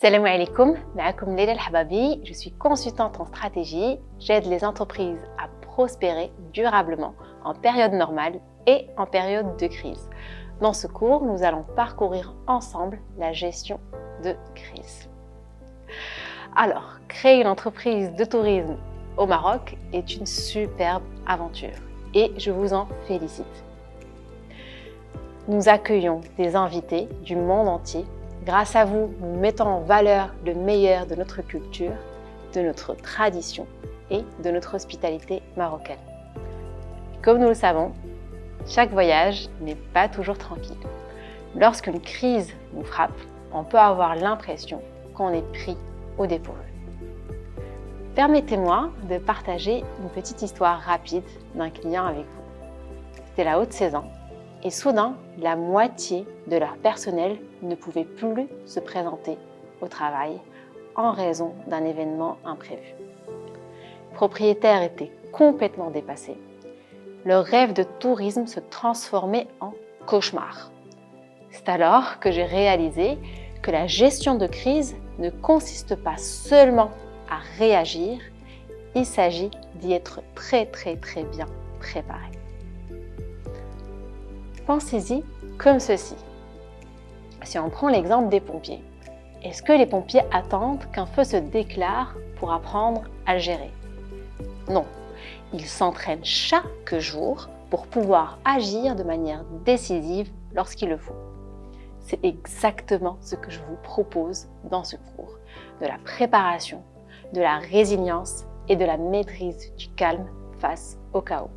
Salam alaikum, ma'akoum Leila Al-Hababi, je suis consultante en stratégie, j'aide les entreprises à prospérer durablement en période normale et en période de crise. Dans ce cours, nous allons parcourir ensemble la gestion de crise. Alors, créer une entreprise de tourisme au Maroc est une superbe aventure et je vous en félicite. Nous accueillons des invités du monde entier. Grâce à vous, nous mettons en valeur le meilleur de notre culture, de notre tradition et de notre hospitalité marocaine. Comme nous le savons, chaque voyage n'est pas toujours tranquille. Lorsqu'une crise nous frappe, on peut avoir l'impression qu'on est pris au dépourvu. Permettez-moi de partager une petite histoire rapide d'un client avec vous. C'était la haute saison. Et soudain, la moitié de leur personnel ne pouvait plus se présenter au travail en raison d'un événement imprévu. Les propriétaires étaient complètement dépassés. Leur rêve de tourisme se transformait en cauchemar. C'est alors que j'ai réalisé que la gestion de crise ne consiste pas seulement à réagir, il s'agit d'y être très bien préparé. Pensez-y comme ceci. Si on prend l'exemple des pompiers, est-ce que les pompiers attendent qu'un feu se déclare pour apprendre à le gérer? Non, ils s'entraînent chaque jour pour pouvoir agir de manière décisive lorsqu'il le faut. C'est exactement ce que je vous propose dans ce cours, de la préparation, de la résilience et de la maîtrise du calme face au chaos.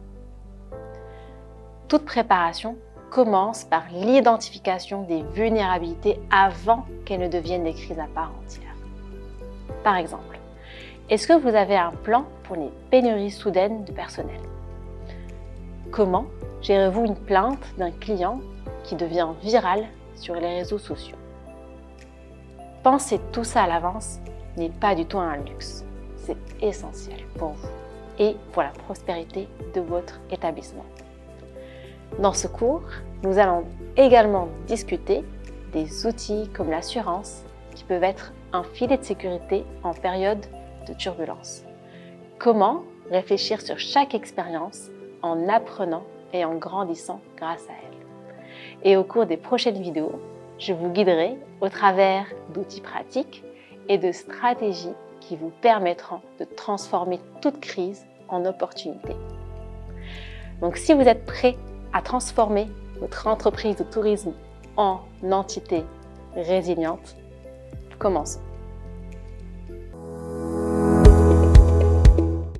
Toute préparation commence par l'identification des vulnérabilités avant qu'elles ne deviennent des crises à part entière. Par exemple, est-ce que vous avez un plan pour les pénuries soudaines de personnel? Comment gérez-vous une plainte d'un client qui devient viral sur les réseaux sociaux? Penser tout ça à l'avance n'est pas du tout un luxe. C'est essentiel pour vous et pour la prospérité de votre établissement. Dans ce cours, nous allons également discuter des outils comme l'assurance qui peuvent être un filet de sécurité en période de turbulence. Comment réfléchir sur chaque expérience en apprenant et en grandissant grâce à elle. Et au cours des prochaines vidéos, je vous guiderai au travers d'outils pratiques et de stratégies qui vous permettront de transformer toute crise en opportunité. Donc si vous êtes prêts à transformer votre entreprise de tourisme en entité résiliente, commençons.